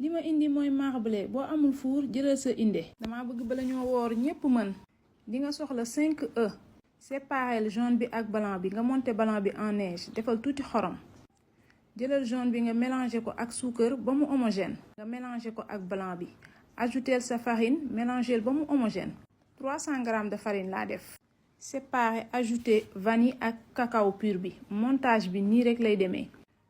li ma indi mooy marblé boo amul four jëlal sa inde. dama bëgg bala ñoo woor ñépp mën. di nga soxla 5 œufs. séparer jaune bi ak blanc bi nga monter blanc bi en neige defal tuuti xorom. jëlal jaune bi nga mélanger ko ak suukar ba mu homogène. nga mélanger ko ak blanc bi. ajouter sa farine mélanger ba mu homogène. 300 g de farine laa def. séparer ajouter vanille ak cacao pur bi. montage bi nii rek lay demee.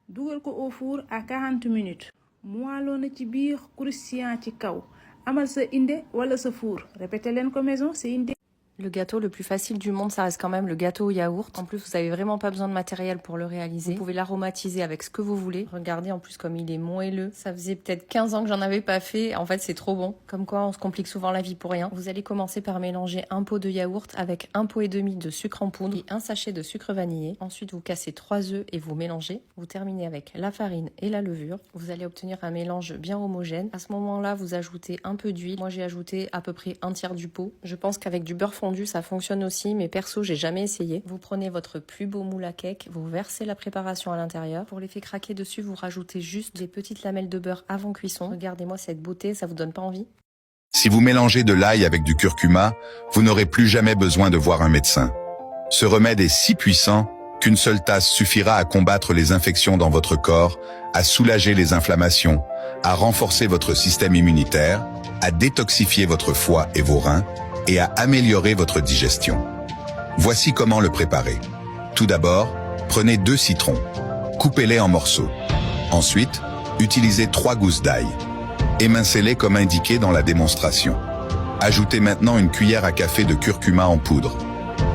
dugal ko au four à 40 minutes. moelloo na ci biir croustillant ci kaw. amal sa inde wala sa four. répétez leen ko maison c'est inde. Le gâteau le plus facile du monde, ça reste quand même le gâteau au yaourt. En plus, vous avez vraiment pas besoin de matériel pour le réaliser. Vous pouvez l'aromatiser avec ce que vous voulez. Regardez en plus comme il est moelleux. Ça faisait peut-être 15 ans que j'en avais pas fait. En fait, c'est trop bon. Comme quoi, on se complique souvent la vie pour rien. Vous allez commencer par mélanger un pot de yaourt avec un pot et demi de sucre en poudre et un sachet de sucre vanillé. Ensuite, vous cassez 3 œufs et vous mélangez. Vous terminez avec la farine et la levure. Vous allez obtenir un mélange bien homogène. À ce moment-là, vous ajoutez un peu d'huile. Moi, j'ai ajouté à peu près 1/3 du pot. Je pense qu'avec du beurre fondu, ça fonctionne aussi, mais perso, j'ai jamais essayé. Vous prenez votre plus beau moule à cake, vous versez la préparation à l'intérieur. Pour l'effet craquer dessus, vous rajoutez juste des petites lamelles de beurre avant cuisson. Regardez-moi cette beauté, ça vous donne pas envie? Si vous mélangez de l'ail avec du curcuma, vous n'aurez plus jamais besoin de voir un médecin. Ce remède est si puissant qu'une seule tasse suffira à combattre les infections dans votre corps, à soulager les inflammations, à renforcer votre système immunitaire, à détoxifier votre foie et vos reins, et à améliorer votre digestion. Voici comment le préparer. Tout d'abord, prenez 2 citrons. Coupez-les en morceaux. Ensuite, utilisez 3 gousses d'ail. Émincez-les comme indiqué dans la démonstration. Ajoutez maintenant une cuillère à café de curcuma en poudre.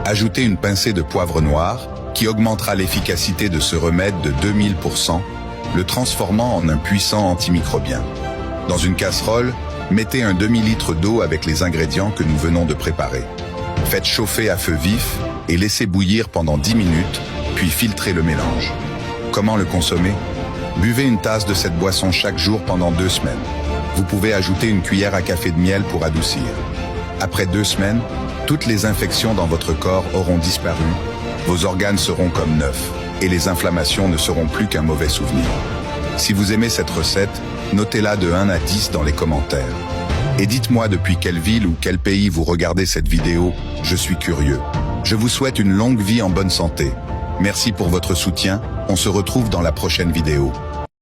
Ajoutez une pincée de poivre noir, qui augmentera l'efficacité de ce remède de 2000%, le transformant en un puissant antimicrobien. Dans une casserole, mettez un demi-litre d'eau avec les ingrédients que nous venons de préparer. Faites chauffer à feu vif et laissez bouillir pendant 10 minutes, puis filtrez le mélange. Comment le consommer? Buvez une tasse de cette boisson chaque jour pendant 2 semaines. Vous pouvez ajouter une cuillère à café de miel pour adoucir. Après 2 semaines, toutes les infections dans votre corps auront disparu, vos organes seront comme neufs, et les inflammations ne seront plus qu'un mauvais souvenir. Si vous aimez cette recette, notez-la de 1 à 10 dans les commentaires. Et dites-moi depuis quelle ville ou quel pays vous regardez cette vidéo, je suis curieux. Je vous souhaite une longue vie en bonne santé. Merci pour votre soutien, on se retrouve dans la prochaine vidéo.